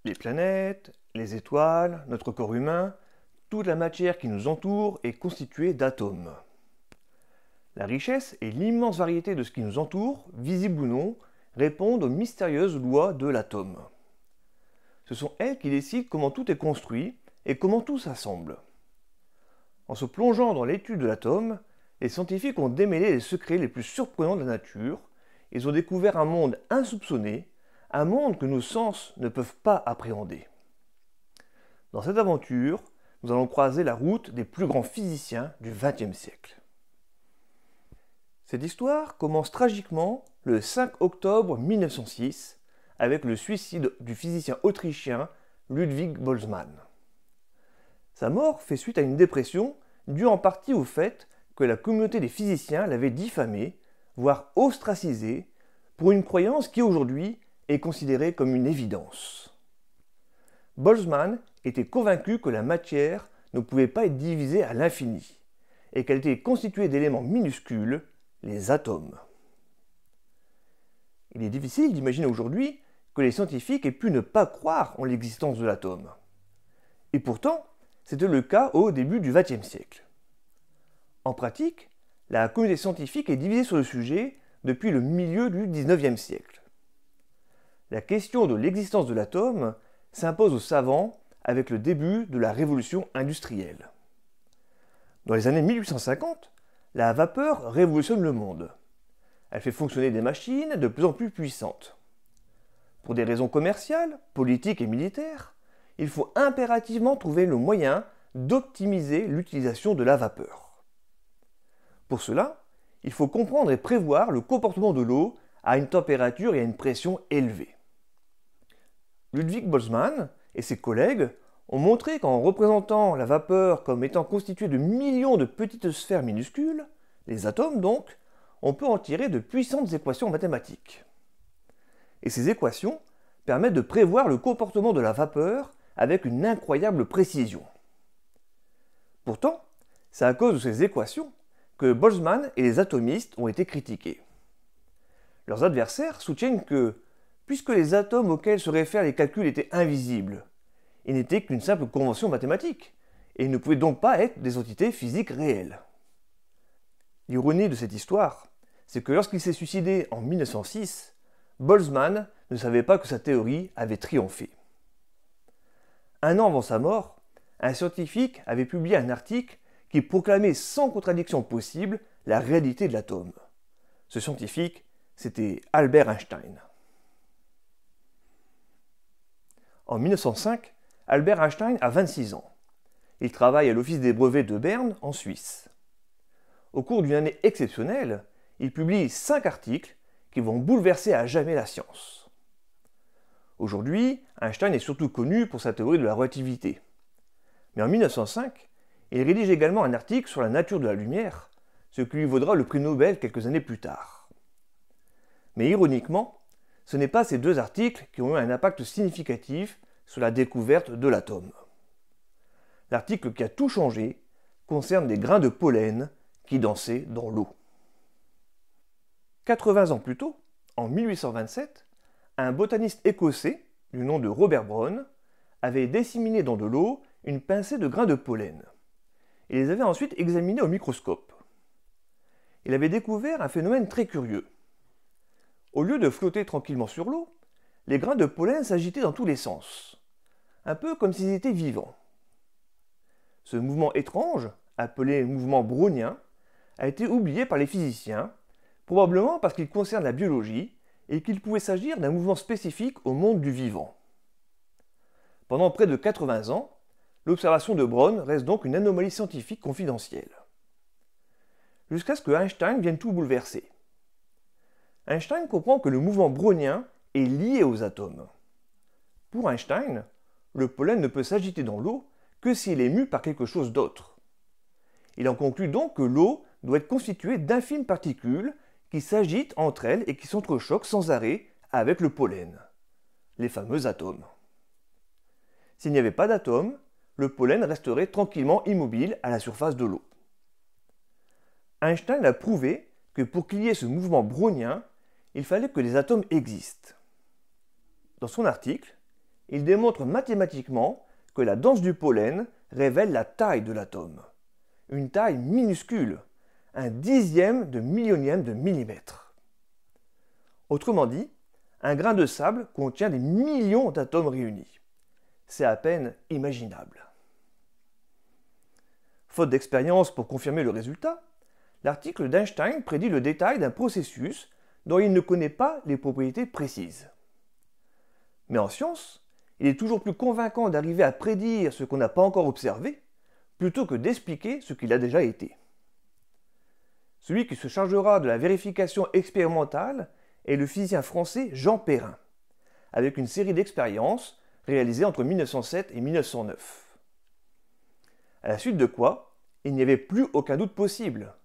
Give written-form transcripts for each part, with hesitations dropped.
Les planètes, les étoiles, notre corps humain, toute la matière qui nous entoure est constituée d'atomes. La richesse et l'immense variété de ce qui nous entoure, visible ou non, répondent aux mystérieuses lois de l'atome. Ce sont elles qui décident comment tout est construit et comment tout s'assemble. En se plongeant dans l'étude de l'atome, les scientifiques ont démêlé les secrets les plus surprenants de la nature. Ils ont découvert un monde insoupçonné, un monde que nos sens ne peuvent pas appréhender. Dans cette aventure, nous allons croiser la route des plus grands physiciens du XXe siècle. Cette histoire commence tragiquement le 5 octobre 1906 avec le suicide du physicien autrichien Ludwig Boltzmann. Sa mort fait suite à une dépression due en partie au fait que la communauté des physiciens l'avait diffamé, voire ostracisé, pour une croyance qui aujourd'hui est considérée comme une évidence. Boltzmann était convaincu que la matière ne pouvait pas être divisée à l'infini, et qu'elle était constituée d'éléments minuscules, les atomes. Il est difficile d'imaginer aujourd'hui que les scientifiques aient pu ne pas croire en l'existence de l'atome. Et pourtant, c'était le cas au début du XXe siècle. En pratique, la communauté scientifique est divisée sur le sujet depuis le milieu du XIXe siècle. La question de l'existence de l'atome s'impose aux savants avec le début de la révolution industrielle. Dans les années 1850, la vapeur révolutionne le monde. Elle fait fonctionner des machines de plus en plus puissantes. Pour des raisons commerciales, politiques et militaires, il faut impérativement trouver le moyen d'optimiser l'utilisation de la vapeur. Pour cela, il faut comprendre et prévoir le comportement de l'eau à une température et à une pression élevée. Ludwig Boltzmann et ses collègues ont montré qu'en représentant la vapeur comme étant constituée de millions de petites sphères minuscules, les atomes donc, on peut en tirer de puissantes équations mathématiques. Et ces équations permettent de prévoir le comportement de la vapeur avec une incroyable précision. Pourtant, c'est à cause de ces équations que Boltzmann et les atomistes ont été critiqués. Leurs adversaires soutiennent que, puisque les atomes auxquels se réfèrent les calculs étaient invisibles, ils n'étaient qu'une simple convention mathématique, et ils ne pouvaient donc pas être des entités physiques réelles. L'ironie de cette histoire, c'est que lorsqu'il s'est suicidé en 1906, Boltzmann ne savait pas que sa théorie avait triomphé. Un an avant sa mort, un scientifique avait publié un article qui proclamait sans contradiction possible la réalité de l'atome. Ce scientifique, c'était Albert Einstein. En 1905, Albert Einstein a 26 ans. Il travaille à l'Office des brevets de Berne, en Suisse. Au cours d'une année exceptionnelle, il publie 5 articles qui vont bouleverser à jamais la science. Aujourd'hui, Einstein est surtout connu pour sa théorie de la relativité. Mais en 1905, il rédige également un article sur la nature de la lumière, ce qui lui vaudra le prix Nobel quelques années plus tard. Mais ironiquement, ce n'est pas ces 2 articles qui ont eu un impact significatif sur la découverte de l'atome. L'article qui a tout changé concerne des grains de pollen qui dansaient dans l'eau. 80 ans plus tôt, en 1827, un botaniste écossais, du nom de Robert Brown, avait disséminé dans de l'eau une pincée de grains de pollen. Il les avait ensuite examinés au microscope. Il avait découvert un phénomène très curieux. Au lieu de flotter tranquillement sur l'eau, les grains de pollen s'agitaient dans tous les sens, un peu comme s'ils étaient vivants. Ce mouvement étrange, appelé mouvement brownien, a été oublié par les physiciens, probablement parce qu'il concerne la biologie et qu'il pouvait s'agir d'un mouvement spécifique au monde du vivant. Pendant près de 80 ans, l'observation de Brown reste donc une anomalie scientifique confidentielle. Jusqu'à ce que Einstein vienne tout bouleverser. Einstein comprend que le mouvement brownien est lié aux atomes. Pour Einstein, le pollen ne peut s'agiter dans l'eau que s'il est mu par quelque chose d'autre. Il en conclut donc que l'eau doit être constituée d'infimes particules qui s'agitent entre elles et qui s'entrechoquent sans arrêt avec le pollen, les fameux atomes. S'il n'y avait pas d'atomes, le pollen resterait tranquillement immobile à la surface de l'eau. Einstein a prouvé que pour qu'il y ait ce mouvement brownien, il fallait que les atomes existent. Dans son article, il démontre mathématiquement que la danse du pollen révèle la taille de l'atome. Une taille minuscule, un dixième de millionième de millimètre. Autrement dit, un grain de sable contient des millions d'atomes réunis. C'est à peine imaginable. Faute d'expérience pour confirmer le résultat, l'article d'Einstein prédit le détail d'un processus dont il ne connaît pas les propriétés précises. Mais en science, il est toujours plus convaincant d'arriver à prédire ce qu'on n'a pas encore observé, plutôt que d'expliquer ce qu'il a déjà été. Celui qui se chargera de la vérification expérimentale est le physicien français Jean Perrin, avec une série d'expériences réalisées entre 1907 et 1909. À la suite de quoi, il n'y avait plus aucun doute possible.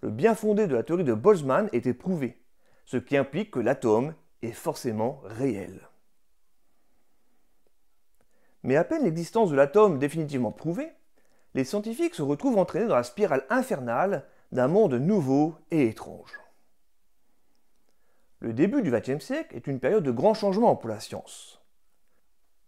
Le bien fondé de la théorie de Boltzmann était prouvé, ce qui implique que l'atome est forcément réel. Mais à peine l'existence de l'atome définitivement prouvée, les scientifiques se retrouvent entraînés dans la spirale infernale d'un monde nouveau et étrange. Le début du XXe siècle est une période de grands changements pour la science.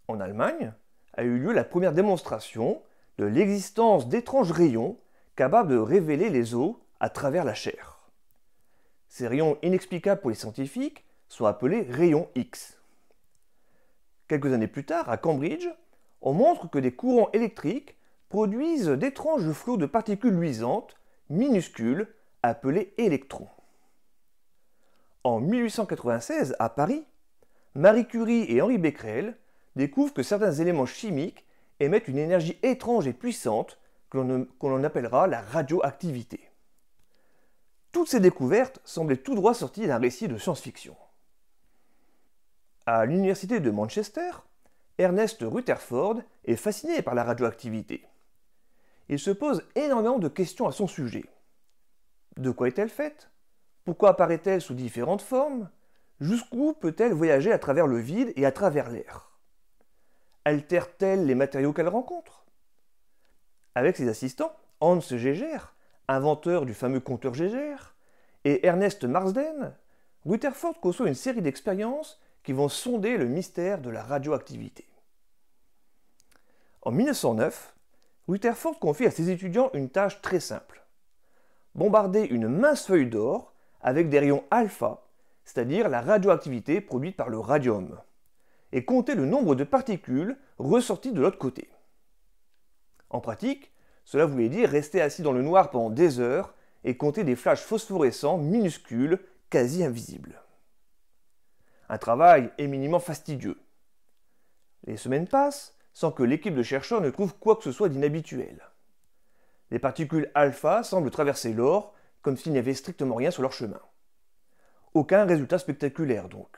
En Allemagne a eu lieu la première démonstration de l'existence d'étranges rayons capables de révéler les os à travers la chair. Ces rayons inexplicables pour les scientifiques sont appelés rayons X. Quelques années plus tard, à Cambridge, on montre que des courants électriques produisent d'étranges flots de particules luisantes, minuscules, appelées électrons. En 1896, à Paris, Marie Curie et Henri Becquerel découvrent que certains éléments chimiques émettent une énergie étrange et puissante que l'on appellera la radioactivité. Toutes ces découvertes semblaient tout droit sorties d'un récit de science-fiction. À l'université de Manchester, Ernest Rutherford est fasciné par la radioactivité. Il se pose énormément de questions à son sujet. De quoi est-elle faite? Pourquoi apparaît-elle sous différentes formes? Jusqu'où peut-elle voyager à travers le vide et à travers l'air? Altère-t-elle les matériaux qu'elle rencontre? Avec ses assistants, Hans Geiger, inventeur du fameux compteur Geiger, et Ernest Marsden, Rutherford conçoit une série d'expériences qui vont sonder le mystère de la radioactivité. En 1909, Rutherford confie à ses étudiants une tâche très simple. Bombarder une mince feuille d'or avec des rayons alpha, c'est-à-dire la radioactivité produite par le radium, et compter le nombre de particules ressorties de l'autre côté. En pratique, cela voulait dire rester assis dans le noir pendant des heures et compter des flashs phosphorescents minuscules, quasi invisibles. Un travail éminemment fastidieux. Les semaines passent sans que l'équipe de chercheurs ne trouve quoi que ce soit d'inhabituel. Les particules alpha semblent traverser l'or comme s'il n'y avait strictement rien sur leur chemin. Aucun résultat spectaculaire donc.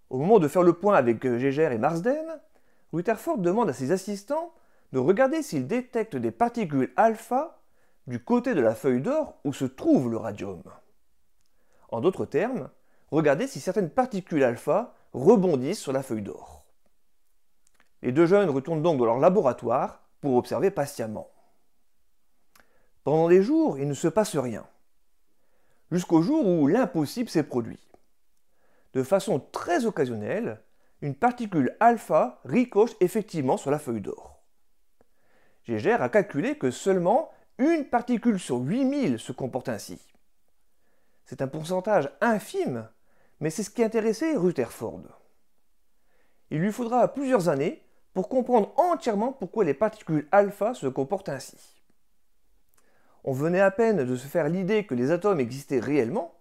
Au moment de faire le point avec Geiger et Marsden, Rutherford demande à ses assistants de regarder s'ils détectent des particules alpha du côté de la feuille d'or où se trouve le radium. En d'autres termes, regardez si certaines particules alpha rebondissent sur la feuille d'or. Les deux jeunes retournent donc dans leur laboratoire pour observer patiemment. Pendant des jours, il ne se passe rien. Jusqu'au jour où l'impossible s'est produit. De façon très occasionnelle, une particule alpha ricoche effectivement sur la feuille d'or. Geiger a calculé que seulement une particule sur 8000 se comporte ainsi. C'est un pourcentage infime, mais c'est ce qui intéressait Rutherford. Il lui faudra plusieurs années pour comprendre entièrement pourquoi les particules alpha se comportent ainsi. On venait à peine de se faire l'idée que les atomes existaient réellement,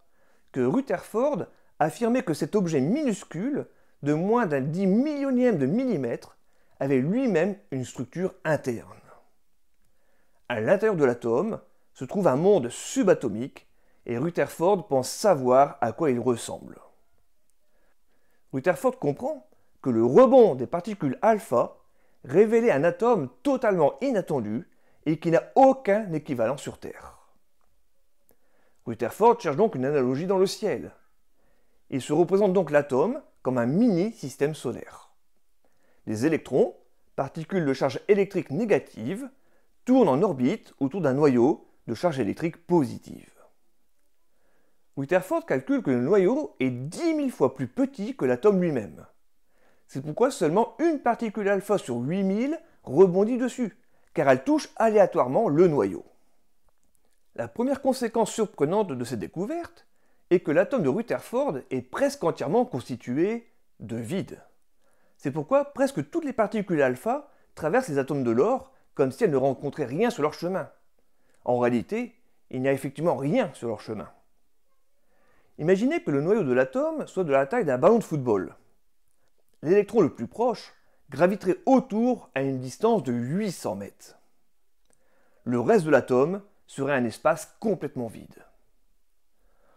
que Rutherford affirmait que cet objet minuscule, de moins d'un 10 millionième de millimètre, avait lui-même une structure interne. À l'intérieur de l'atome se trouve un monde subatomique et Rutherford pense savoir à quoi il ressemble. Rutherford comprend que le rebond des particules alpha révélait un atome totalement inattendu et qui n'a aucun équivalent sur Terre. Rutherford cherche donc une analogie dans le ciel. Il se représente donc l'atome comme un mini-système solaire. Les électrons, particules de charge électrique négative, tournent en orbite autour d'un noyau de charge électrique positive. Rutherford calcule que le noyau est 10 000 fois plus petit que l'atome lui-même. C'est pourquoi seulement une particule alpha sur 8000 rebondit dessus, car elle touche aléatoirement le noyau. La première conséquence surprenante de cette découverte est que l'atome de Rutherford est presque entièrement constitué de vide. C'est pourquoi presque toutes les particules alpha traversent les atomes de l'or comme si elles ne rencontraient rien sur leur chemin. En réalité, il n'y a effectivement rien sur leur chemin. Imaginez que le noyau de l'atome soit de la taille d'un ballon de football. L'électron le plus proche graviterait autour à une distance de 800 mètres. Le reste de l'atome serait un espace complètement vide.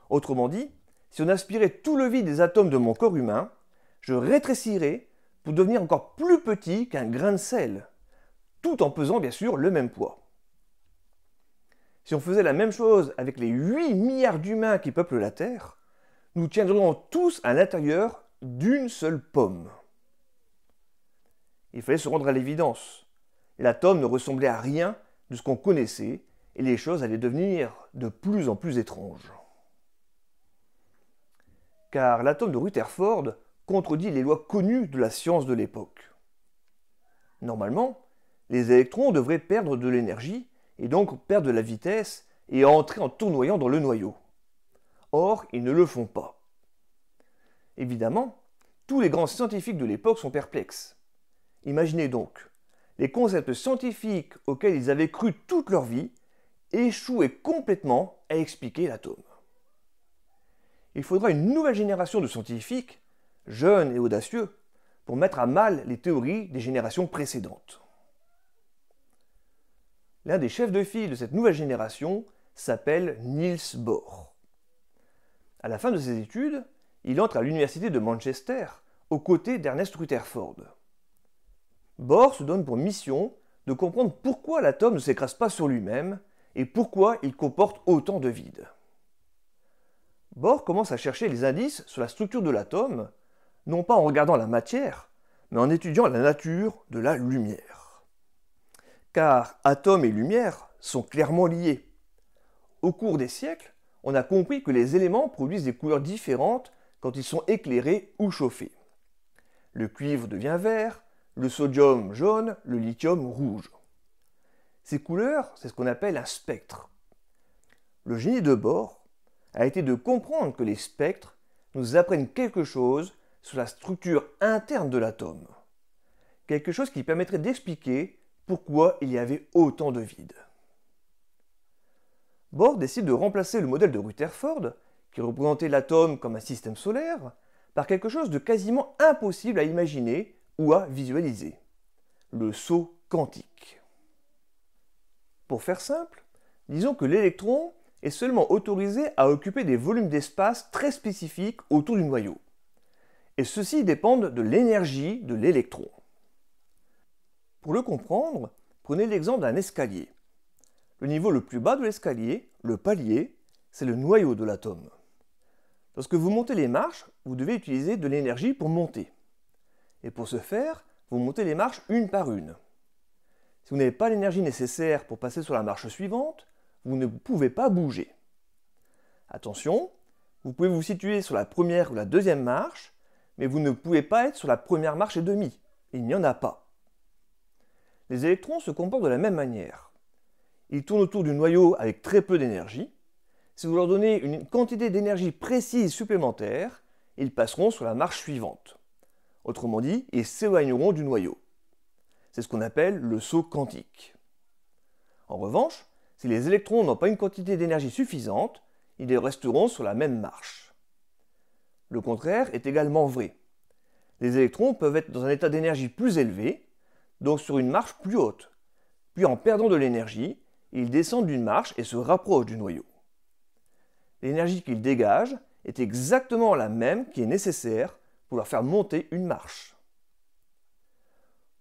Autrement dit, si on aspirait tout le vide des atomes de mon corps humain, je rétrécirais pour devenir encore plus petit qu'un grain de sel, tout en pesant bien sûr le même poids. Si on faisait la même chose avec les 8 milliards d'humains qui peuplent la Terre, nous tiendrions tous à l'intérieur d'une seule pomme. Il fallait se rendre à l'évidence. L'atome ne ressemblait à rien de ce qu'on connaissait et les choses allaient devenir de plus en plus étranges. Car l'atome de Rutherford contredit les lois connues de la science de l'époque. Normalement, les électrons devraient perdre de l'énergie et donc perdre de la vitesse et entrer en tournoyant dans le noyau. Or, ils ne le font pas. Évidemment, tous les grands scientifiques de l'époque sont perplexes. Imaginez donc, les concepts scientifiques auxquels ils avaient cru toute leur vie échouaient complètement à expliquer l'atome. Il faudra une nouvelle génération de scientifiques, jeunes et audacieux, pour mettre à mal les théories des générations précédentes. L'un des chefs de file de cette nouvelle génération s'appelle Niels Bohr. À la fin de ses études, il entre à l'université de Manchester aux côtés d'Ernest Rutherford. Bohr se donne pour mission de comprendre pourquoi l'atome ne s'écrase pas sur lui-même et pourquoi il comporte autant de vide. Bohr commence à chercher les indices sur la structure de l'atome, non pas en regardant la matière, mais en étudiant la nature de la lumière. Car atome et lumière sont clairement liés. Au cours des siècles, on a compris que les éléments produisent des couleurs différentes quand ils sont éclairés ou chauffés. Le cuivre devient vert, le sodium jaune, le lithium rouge. Ces couleurs, c'est ce qu'on appelle un spectre. Le génie de Bohr a été de comprendre que les spectres nous apprennent quelque chose sur la structure interne de l'atome. Quelque chose qui permettrait d'expliquer pourquoi il y avait autant de vide. Bohr décide de remplacer le modèle de Rutherford, qui représentait l'atome comme un système solaire, par quelque chose de quasiment impossible à imaginer ou à visualiser, le saut quantique. Pour faire simple, disons que l'électron est seulement autorisé à occuper des volumes d'espace très spécifiques autour du noyau. Et ceux-ci dépendent de l'énergie de l'électron. Pour le comprendre, prenez l'exemple d'un escalier. Le niveau le plus bas de l'escalier, le palier, c'est le noyau de l'atome. Lorsque vous montez les marches, vous devez utiliser de l'énergie pour monter. Et pour ce faire, vous montez les marches une par une. Si vous n'avez pas l'énergie nécessaire pour passer sur la marche suivante, vous ne pouvez pas bouger. Attention, vous pouvez vous situer sur la première ou la deuxième marche, mais vous ne pouvez pas être sur la première marche et demie. Il n'y en a pas. Les électrons se comportent de la même manière. Ils tournent autour du noyau avec très peu d'énergie. Si vous leur donnez une quantité d'énergie précise supplémentaire, ils passeront sur la marche suivante. Autrement dit, ils s'éloigneront du noyau. C'est ce qu'on appelle le saut quantique. En revanche, si les électrons n'ont pas une quantité d'énergie suffisante, ils resteront sur la même marche. Le contraire est également vrai. Les électrons peuvent être dans un état d'énergie plus élevé, donc sur une marche plus haute. Puis en perdant de l'énergie, ils descendent d'une marche et se rapprochent du noyau. L'énergie qu'ils dégagent est exactement la même qui est nécessaire pour leur faire monter une marche.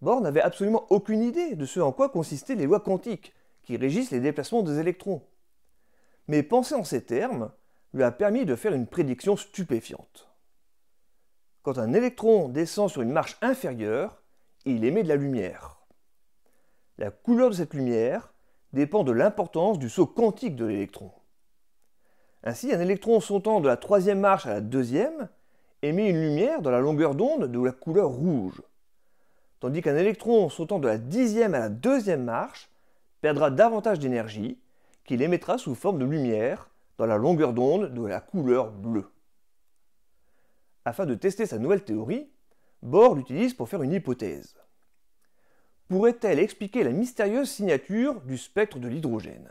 Bohr n'avait absolument aucune idée de ce en quoi consistaient les lois quantiques qui régissent les déplacements des électrons. Mais penser en ces termes lui a permis de faire une prédiction stupéfiante. Quand un électron descend sur une marche inférieure, il émet de la lumière. La couleur de cette lumière dépend de l'importance du saut quantique de l'électron. Ainsi, un électron sautant de la troisième marche à la deuxième émet une lumière dans la longueur d'onde de la couleur rouge, tandis qu'un électron sautant de la 10e à la 2e marche perdra davantage d'énergie qu'il émettra sous forme de lumière dans la longueur d'onde de la couleur bleue. Afin de tester sa nouvelle théorie, Bohr l'utilise pour faire une hypothèse. Pourrait-elle expliquer la mystérieuse signature du spectre de l'hydrogène?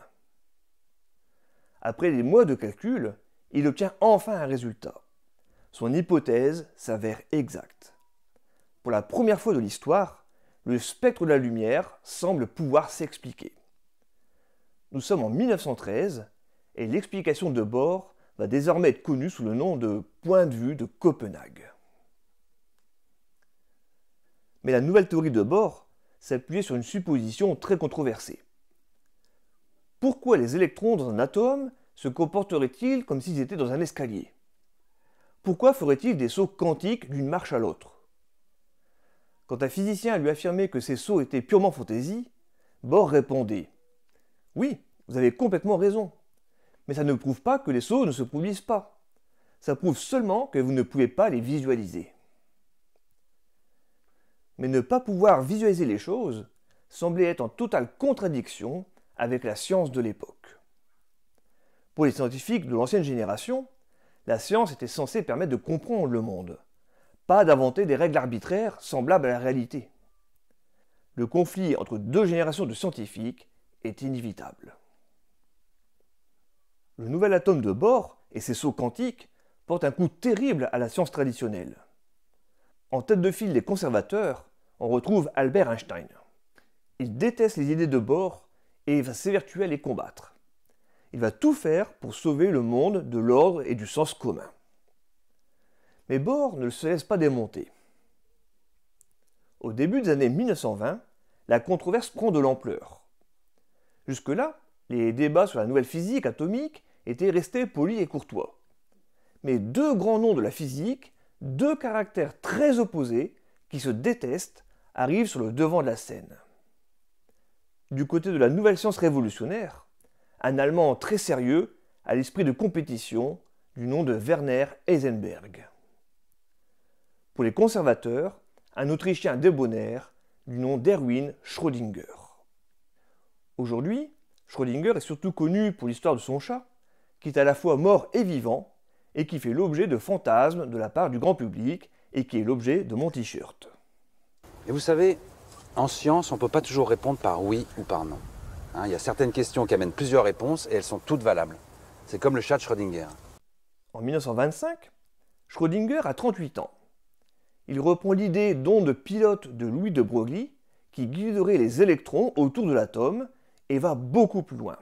Après des mois de calculs, il obtient enfin un résultat. Son hypothèse s'avère exacte. Pour la première fois de l'histoire, le spectre de la lumière semble pouvoir s'expliquer. Nous sommes en 1913 et l'explication de Bohr va désormais être connue sous le nom de point de vue de Copenhague. Mais la nouvelle théorie de Bohr s'appuyait sur une supposition très controversée. Pourquoi les électrons dans un atome se comporteraient-ils comme s'ils étaient dans un escalier? Pourquoi feraient-ils des sauts quantiques d'une marche à l'autre? Quand un physicien lui affirmait que ces sauts étaient purement fantaisie, Bohr répondait « Oui, vous avez complètement raison, mais ça ne prouve pas que les sauts ne se produisent pas. Ça prouve seulement que vous ne pouvez pas les visualiser. » Mais ne pas pouvoir visualiser les choses semblait être en totale contradiction avec la science de l'époque. Pour les scientifiques de l'ancienne génération, la science était censée permettre de comprendre le monde, pas d'inventer des règles arbitraires semblables à la réalité. Le conflit entre deux générations de scientifiques est inévitable. Le nouvel atome de Bohr et ses sauts quantiques portent un coup terrible à la science traditionnelle. En tête de file des conservateurs, on retrouve Albert Einstein. Il déteste les idées de Bohr et va s'évertuer à les combattre. Il va tout faire pour sauver le monde de l'ordre et du sens commun. Mais Bohr ne se laisse pas démonter. Au début des années 1920, la controverse prend de l'ampleur. Jusque-là, les débats sur la nouvelle physique atomique étaient restés polis et courtois. Mais deux grands noms de la physique, deux caractères très opposés, qui se détestent, arrivent sur le devant de la scène. Du côté de la nouvelle science révolutionnaire, un Allemand très sérieux à l'esprit de compétition du nom de Werner Heisenberg. Pour les conservateurs, un Autrichien débonnaire du nom d'Erwin Schrödinger. Aujourd'hui, Schrödinger est surtout connu pour l'histoire de son chat, qui est à la fois mort et vivant, et qui fait l'objet de fantasmes de la part du grand public, et qui est l'objet de mon t-shirt. Et vous savez, en science, on ne peut pas toujours répondre par oui ou par non. Il y a certaines questions qui amènent plusieurs réponses et elles sont toutes valables. C'est comme le chat de Schrödinger. En 1925, Schrödinger a 38 ans. Il reprend l'idée d'onde pilote de Louis de Broglie qui guiderait les électrons autour de l'atome et va beaucoup plus loin.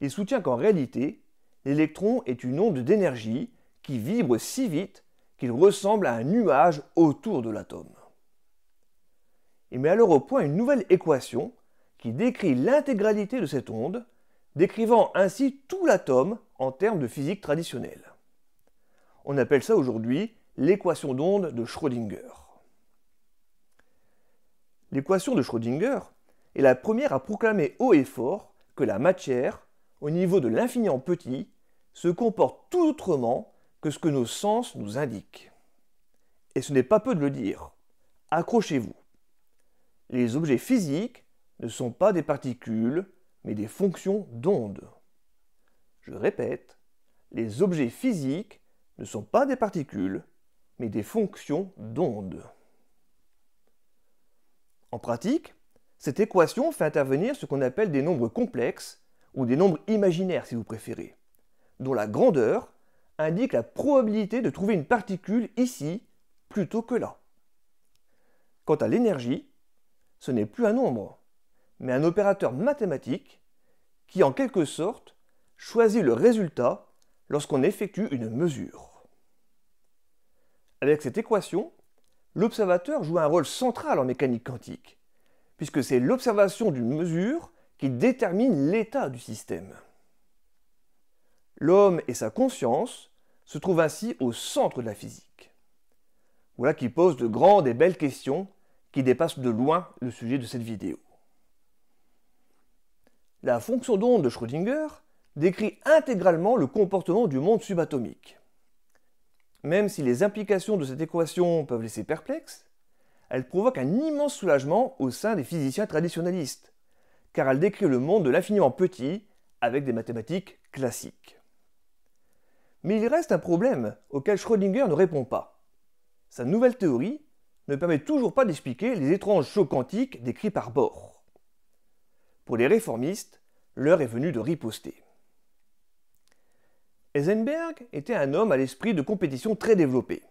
Il soutient qu'en réalité, l'électron est une onde d'énergie qui vibre si vite qu'il ressemble à un nuage autour de l'atome. Il met alors au point une nouvelle équation qui décrit l'intégralité de cette onde, décrivant ainsi tout l'atome en termes de physique traditionnelle. On appelle ça aujourd'hui l'équation d'onde de Schrödinger. L'équation de Schrödinger est la première à proclamer haut et fort que la matière, au niveau de l'infini en petit, se comporte tout autrement que ce que nos sens nous indiquent. Et ce n'est pas peu de le dire. Accrochez-vous. Les objets physiques ne sont pas des particules, mais des fonctions d'onde. Je répète, les objets physiques ne sont pas des particules, mais des fonctions d'onde. En pratique, cette équation fait intervenir ce qu'on appelle des nombres complexes, ou des nombres imaginaires si vous préférez, dont la grandeur indique la probabilité de trouver une particule ici plutôt que là. Quant à l'énergie, ce n'est plus un nombre, mais un opérateur mathématique qui, en quelque sorte, choisit le résultat lorsqu'on effectue une mesure. Avec cette équation, l'observateur joue un rôle central en mécanique quantique, puisque c'est l'observation d'une mesure qui détermine l'état du système. L'homme et sa conscience se trouvent ainsi au centre de la physique. Voilà qui pose de grandes et belles questions qui dépassent de loin le sujet de cette vidéo. La fonction d'onde de Schrödinger décrit intégralement le comportement du monde subatomique. Même si les implications de cette équation peuvent laisser perplexe, elle provoque un immense soulagement au sein des physiciens traditionnalistes, car elle décrit le monde de l'infiniment petit avec des mathématiques classiques. Mais il reste un problème auquel Schrödinger ne répond pas. Sa nouvelle théorie ne permet toujours pas d'expliquer les étranges sauts quantiques décrits par Bohr. Pour les réformistes, l'heure est venue de riposter. Heisenberg était un homme à l'esprit de compétition très développé,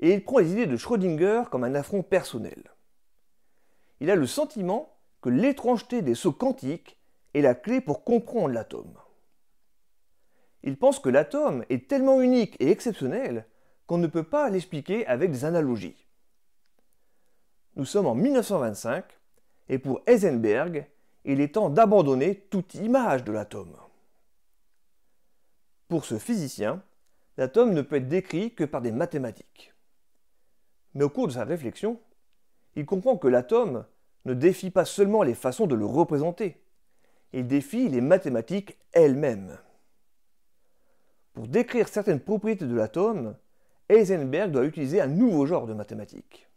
et il prend les idées de Schrödinger comme un affront personnel. Il a le sentiment que l'étrangeté des sauts quantiques est la clé pour comprendre l'atome. Il pense que l'atome est tellement unique et exceptionnel qu'on ne peut pas l'expliquer avec des analogies. Nous sommes en 1925, et pour Heisenberg, il est temps d'abandonner toute image de l'atome. Pour ce physicien, l'atome ne peut être décrit que par des mathématiques. Mais au cours de sa réflexion, il comprend que l'atome ne défie pas seulement les façons de le représenter, il défie les mathématiques elles-mêmes. Pour décrire certaines propriétés de l'atome, Heisenberg doit utiliser un nouveau genre de mathématiques.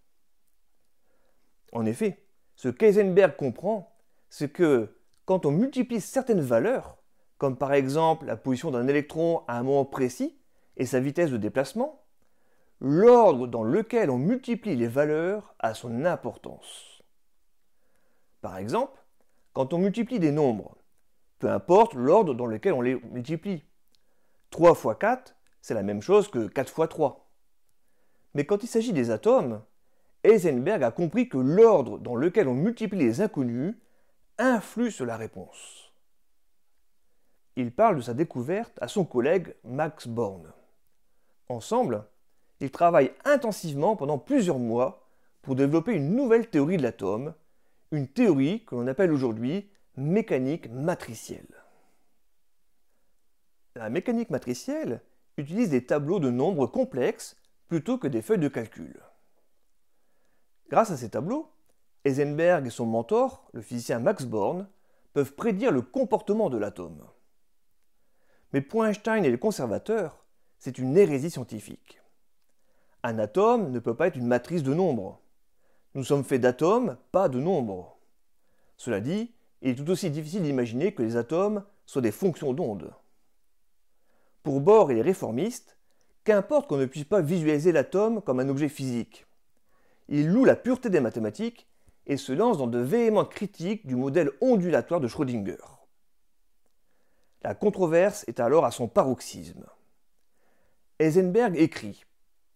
En effet, ce qu'Heisenberg comprend, c'est que quand on multiplie certaines valeurs, comme par exemple la position d'un électron à un moment précis et sa vitesse de déplacement, l'ordre dans lequel on multiplie les valeurs a son importance. Par exemple, quand on multiplie des nombres, peu importe l'ordre dans lequel on les multiplie. 3 fois 4, c'est la même chose que 4 fois 3. Mais quand il s'agit des atomes, Heisenberg a compris que l'ordre dans lequel on multiplie les inconnus influe sur la réponse. Il parle de sa découverte à son collègue Max Born. Ensemble, ils travaillent intensivement pendant plusieurs mois pour développer une nouvelle théorie de l'atome, une théorie que l'on appelle aujourd'hui mécanique matricielle. La mécanique matricielle utilise des tableaux de nombres complexes plutôt que des feuilles de calcul. Grâce à ces tableaux, Heisenberg et son mentor, le physicien Max Born, peuvent prédire le comportement de l'atome. Mais pour Einstein et les conservateurs, c'est une hérésie scientifique. Un atome ne peut pas être une matrice de nombres. Nous sommes faits d'atomes, pas de nombres. Cela dit, il est tout aussi difficile d'imaginer que les atomes soient des fonctions d'onde. Pour Bohr et les réformistes, qu'importe qu'on ne puisse pas visualiser l'atome comme un objet physique. Ils louent la pureté des mathématiques et se lancent dans de véhémentes critiques du modèle ondulatoire de Schrödinger. La controverse est alors à son paroxysme. Heisenberg écrit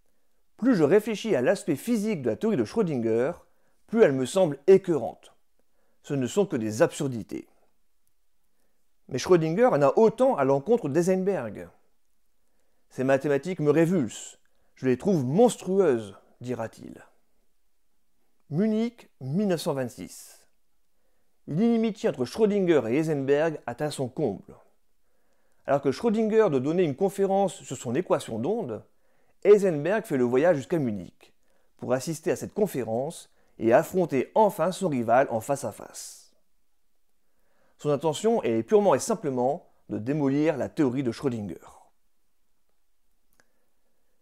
« Plus je réfléchis à l'aspect physique de la théorie de Schrödinger, plus elle me semble écœurante. Ce ne sont que des absurdités. » Mais Schrödinger en a autant à l'encontre d'Heisenberg. « Ces mathématiques me révulsent, je les trouve monstrueuses, dira-t-il. » Munich, 1926. L'inimitié entre Schrödinger et Heisenberg atteint son comble. Alors que Schrödinger doit donner une conférence sur son équation d'onde, Heisenberg fait le voyage jusqu'à Munich pour assister à cette conférence et affronter enfin son rival en face à face. Son intention est purement et simplement de démolir la théorie de Schrödinger.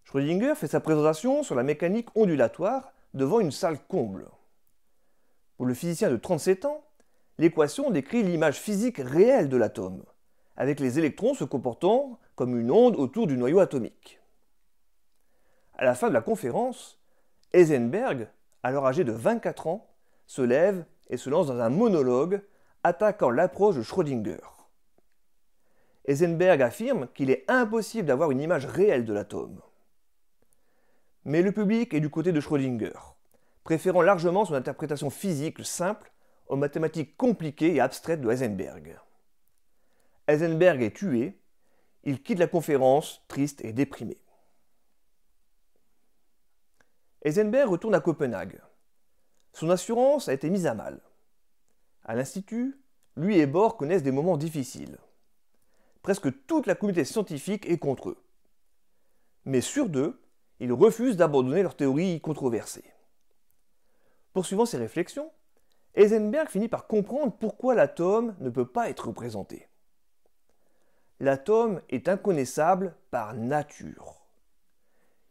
Schrödinger fait sa présentation sur la mécanique ondulatoire devant une salle comble. Pour le physicien de 37 ans, l'équation décrit l'image physique réelle de l'atome, avec les électrons se comportant comme une onde autour du noyau atomique. À la fin de la conférence, Heisenberg, alors âgé de 24 ans, se lève et se lance dans un monologue attaquant l'approche de Schrödinger. Heisenberg affirme qu'il est impossible d'avoir une image réelle de l'atome. Mais le public est du côté de Schrödinger, préférant largement son interprétation physique simple aux mathématiques compliquées et abstraites de Heisenberg. Heisenberg est tué, il quitte la conférence triste et déprimé. Heisenberg retourne à Copenhague. Son assurance a été mise à mal. À l'Institut, lui et Bohr connaissent des moments difficiles. Presque toute la communauté scientifique est contre eux. Mais sur deux, ils refusent d'abandonner leur théorie controversée. Poursuivant ses réflexions, Heisenberg finit par comprendre pourquoi l'atome ne peut pas être représenté. L'atome est inconnaissable par nature.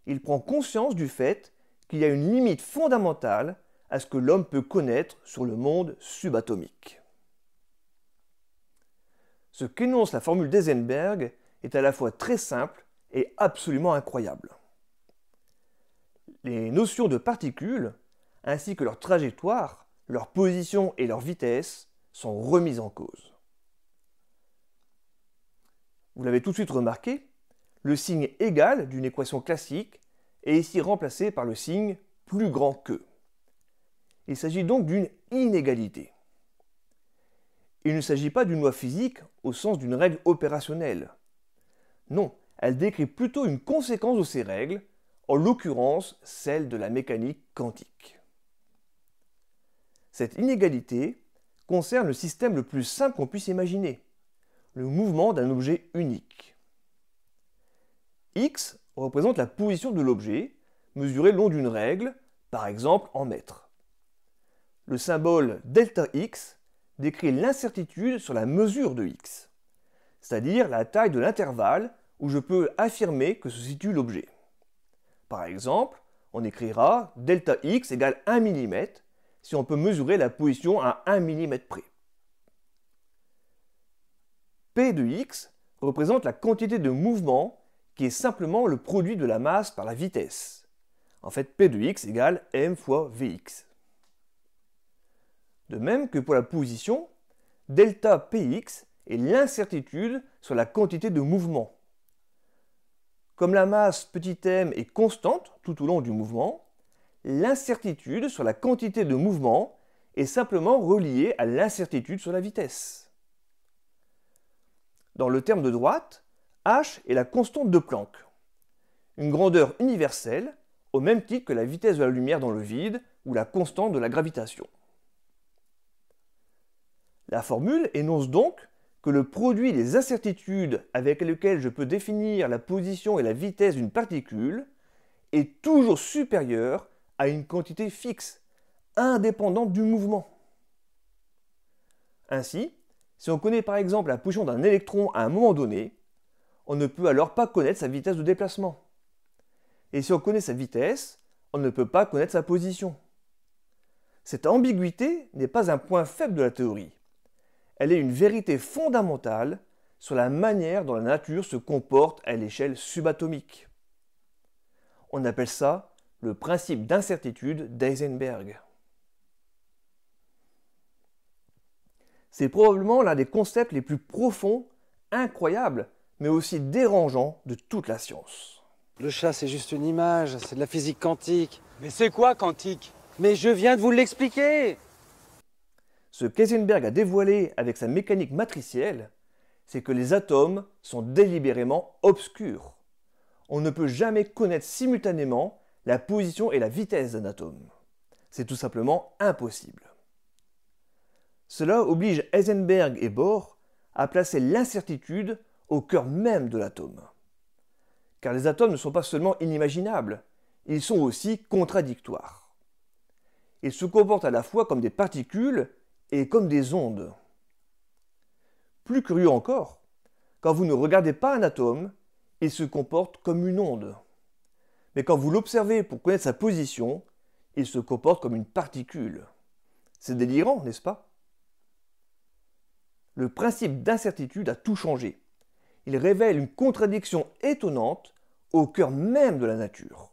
il prend conscience du fait qu'il y a une limite fondamentale à ce que l'homme peut connaître sur le monde subatomique. Ce qu'énonce la formule d'Heisenberg est à la fois très simple et absolument incroyable. Les notions de particules, ainsi que leur trajectoire, leur position et leur vitesse, sont remises en cause. Vous l'avez tout de suite remarqué, le signe égal d'une équation classique est ici remplacé par le signe plus grand que. Il s'agit donc d'une inégalité. Il ne s'agit pas d'une loi physique au sens d'une règle opérationnelle. Non, elle décrit plutôt une conséquence de ces règles, en l'occurrence celle de la mécanique quantique. Cette inégalité concerne le système le plus simple qu'on puisse imaginer, le mouvement d'un objet unique. X représente la position de l'objet, mesurée le long d'une règle, par exemple en mètres. Le symbole ΔX décrit l'incertitude sur la mesure de x, c'est-à-dire la taille de l'intervalle où je peux affirmer que se situe l'objet. Par exemple, on écrira ΔX égale 1 mm si on peut mesurer la position à 1 mm près. P de x représente la quantité de mouvement qui est simplement le produit de la masse par la vitesse. En fait, P de x égale m fois Vx. De même que pour la position, delta Px est l'incertitude sur la quantité de mouvement. Comme la masse petit m est constante tout au long du mouvement, l'incertitude sur la quantité de mouvement est simplement reliée à l'incertitude sur la vitesse. Dans le terme de droite, h est la constante de Planck, une grandeur universelle au même titre que la vitesse de la lumière dans le vide ou la constante de la gravitation. La formule énonce donc que le produit des incertitudes avec lesquelles je peux définir la position et la vitesse d'une particule est toujours supérieur à une quantité fixe, indépendante du mouvement. Ainsi, si on connaît par exemple la position d'un électron à un moment donné, on ne peut alors pas connaître sa vitesse de déplacement. Et si on connaît sa vitesse, on ne peut pas connaître sa position. Cette ambiguïté n'est pas un point faible de la théorie. Elle est une vérité fondamentale sur la manière dont la nature se comporte à l'échelle subatomique. On appelle ça le principe d'incertitude d'Heisenberg. C'est probablement l'un des concepts les plus profonds, incroyables, mais aussi dérangeants de toute la science. Le chat, c'est juste une image, c'est de la physique quantique. Mais c'est quoi quantique? Mais je viens de vous l'expliquer! Ce qu'Heisenberg a dévoilé avec sa mécanique matricielle, c'est que les atomes sont délibérément obscurs. On ne peut jamais connaître simultanément la position et la vitesse d'un atome. C'est tout simplement impossible. Cela oblige Heisenberg et Bohr à placer l'incertitude au cœur même de l'atome. Car les atomes ne sont pas seulement inimaginables, ils sont aussi contradictoires. Ils se comportent à la fois comme des particules et comme des ondes. Plus curieux encore, quand vous ne regardez pas un atome, il se comporte comme une onde. Mais quand vous l'observez pour connaître sa position, il se comporte comme une particule. C'est délirant, n'est-ce pas? Le principe d'incertitude a tout changé. Il révèle une contradiction étonnante au cœur même de la nature.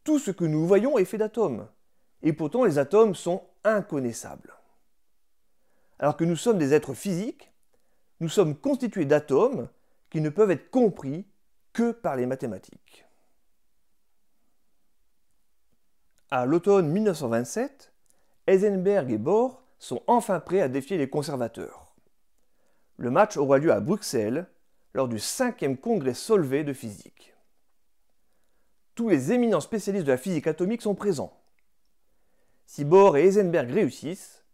Tout ce que nous voyons est fait d'atomes, et pourtant les atomes sont inconnaissables. Alors que nous sommes des êtres physiques, nous sommes constitués d'atomes qui ne peuvent être compris que par les mathématiques. À l'automne 1927, Heisenberg et Bohr sont enfin prêts à défier les conservateurs. Le match aura lieu à Bruxelles lors du 5e congrès Solvay de physique. Tous les éminents spécialistes de la physique atomique sont présents. Si Bohr et Heisenberg réussissent,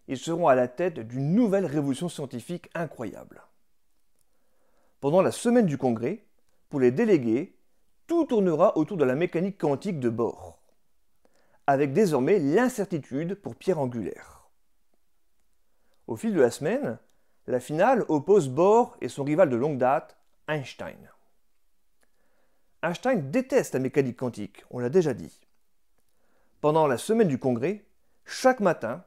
ils seront à la tête d'une nouvelle révolution scientifique incroyable. Pendant la semaine du congrès, pour les délégués, tout tournera autour de la mécanique quantique de Bohr, avec désormais l'incertitude pour pierre angulaire. Au fil de la semaine, la finale oppose Bohr et son rival de longue date, Einstein. Einstein déteste la mécanique quantique, on l'a déjà dit. Pendant la semaine du congrès, chaque matin,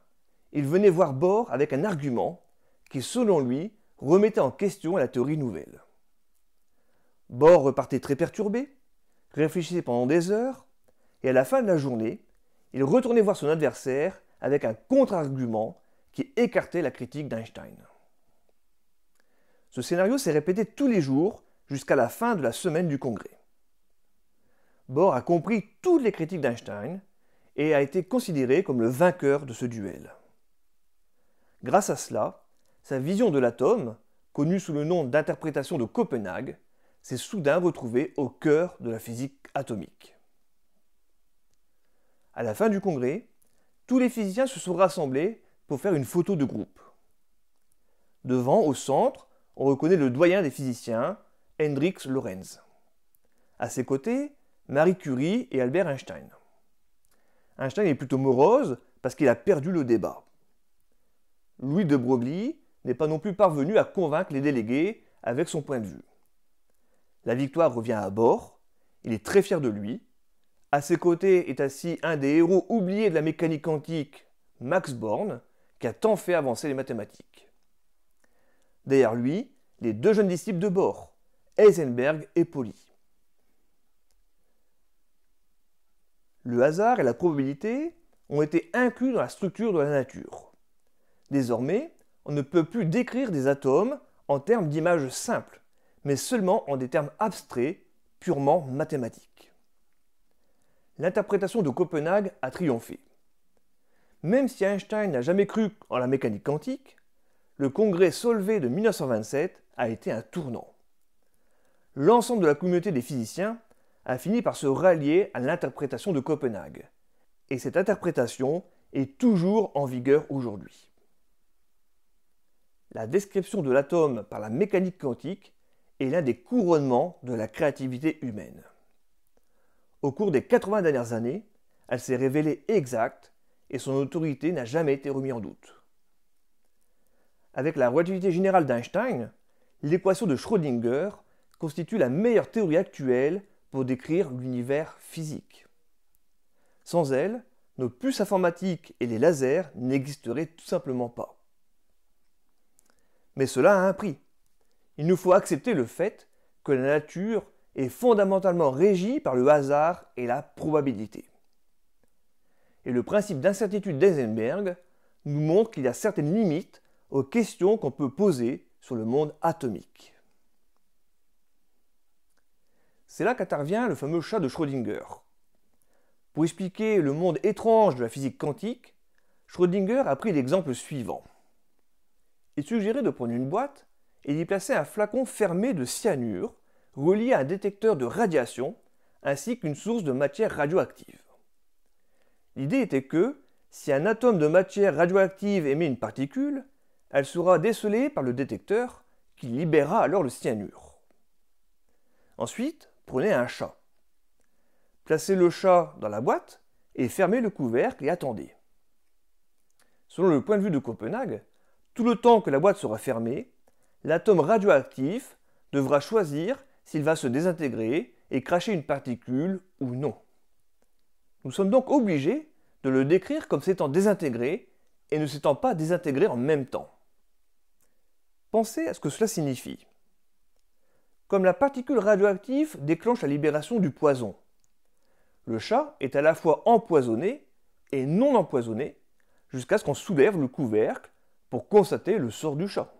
il venait voir Bohr avec un argument qui, selon lui, remettait en question la théorie nouvelle. Bohr repartait très perturbé, réfléchissait pendant des heures, et à la fin de la journée, il retournait voir son adversaire avec un contre-argument qui écartait la critique d'Einstein. Ce scénario s'est répété tous les jours jusqu'à la fin de la semaine du congrès. Bohr a compris toutes les critiques d'Einstein et a été considéré comme le vainqueur de ce duel. Grâce à cela, sa vision de l'atome, connue sous le nom d'interprétation de Copenhague, s'est soudain retrouvée au cœur de la physique atomique. À la fin du congrès, tous les physiciens se sont rassemblés pour faire une photo de groupe. Devant, au centre, on reconnaît le doyen des physiciens, Hendrik Lorentz. À ses côtés, Marie Curie et Albert Einstein. Einstein est plutôt morose parce qu'il a perdu le débat. Louis de Broglie n'est pas non plus parvenu à convaincre les délégués avec son point de vue. La victoire revient à Bohr, il est très fier de lui. À ses côtés est assis un des héros oubliés de la mécanique quantique, Max Born, qui a tant fait avancer les mathématiques. Derrière lui, les deux jeunes disciples de Bohr, Heisenberg et Pauli. Le hasard et la probabilité ont été inclus dans la structure de la nature. Désormais, on ne peut plus décrire des atomes en termes d'images simples, mais seulement en des termes abstraits, purement mathématiques. L'interprétation de Copenhague a triomphé. Même si Einstein n'a jamais cru en la mécanique quantique, le congrès Solvay de 1927 a été un tournant. L'ensemble de la communauté des physiciens a fini par se rallier à l'interprétation de Copenhague. Et cette interprétation est toujours en vigueur aujourd'hui. La description de l'atome par la mécanique quantique est l'un des couronnements de la créativité humaine. Au cours des 80 dernières années, elle s'est révélée exacte et son autorité n'a jamais été remise en doute. Avec la relativité générale d'Einstein, l'équation de Schrödinger constitue la meilleure théorie actuelle pour décrire l'univers physique. Sans elle, nos puces informatiques et les lasers n'existeraient tout simplement pas. Mais cela a un prix. Il nous faut accepter le fait que la nature est fondamentalement régie par le hasard et la probabilité. Et le principe d'incertitude d'Heisenberg nous montre qu'il y a certaines limites aux questions qu'on peut poser sur le monde atomique. C'est là qu'intervient le fameux chat de Schrödinger. Pour expliquer le monde étrange de la physique quantique, Schrödinger a pris l'exemple suivant. Il suggérait de prendre une boîte et d'y placer un flacon fermé de cyanure relié à un détecteur de radiation ainsi qu'une source de matière radioactive. L'idée était que, si un atome de matière radioactive émet une particule, elle sera décelée par le détecteur qui libérera alors le cyanure. Ensuite, prenez un chat. Placez le chat dans la boîte et fermez le couvercle et attendez. Selon le point de vue de Copenhague, tout le temps que la boîte sera fermée, l'atome radioactif devra choisir s'il va se désintégrer et cracher une particule ou non. Nous sommes donc obligés de le décrire comme s'étant désintégré et ne s'étant pas désintégré en même temps. Pensez à ce que cela signifie. Comme la particule radioactive déclenche la libération du poison, le chat est à la fois empoisonné et non empoisonné jusqu'à ce qu'on soulève le couvercle pour constater le sort du chat.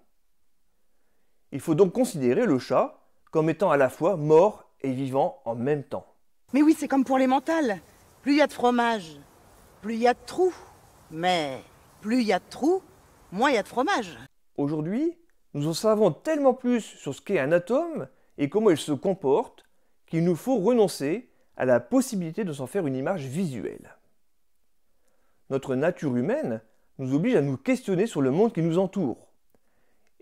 Il faut donc considérer le chat comme étant à la fois mort et vivant en même temps. Mais oui, c'est comme pour les mentales. Plus il y a de fromage, plus il y a de trous. Mais plus il y a de trous, moins il y a de fromage. Aujourd'hui, nous en savons tellement plus sur ce qu'est un atome et comment il se comporte qu'il nous faut renoncer à la possibilité de s'en faire une image visuelle. Notre nature humaine nous oblige à nous questionner sur le monde qui nous entoure.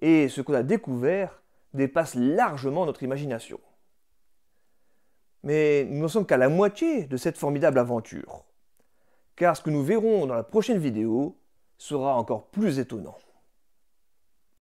Et ce qu'on a découvert dépasse largement notre imagination. Mais nous n'en sommes qu'à la moitié de cette formidable aventure. Car ce que nous verrons dans la prochaine vidéo sera encore plus étonnant.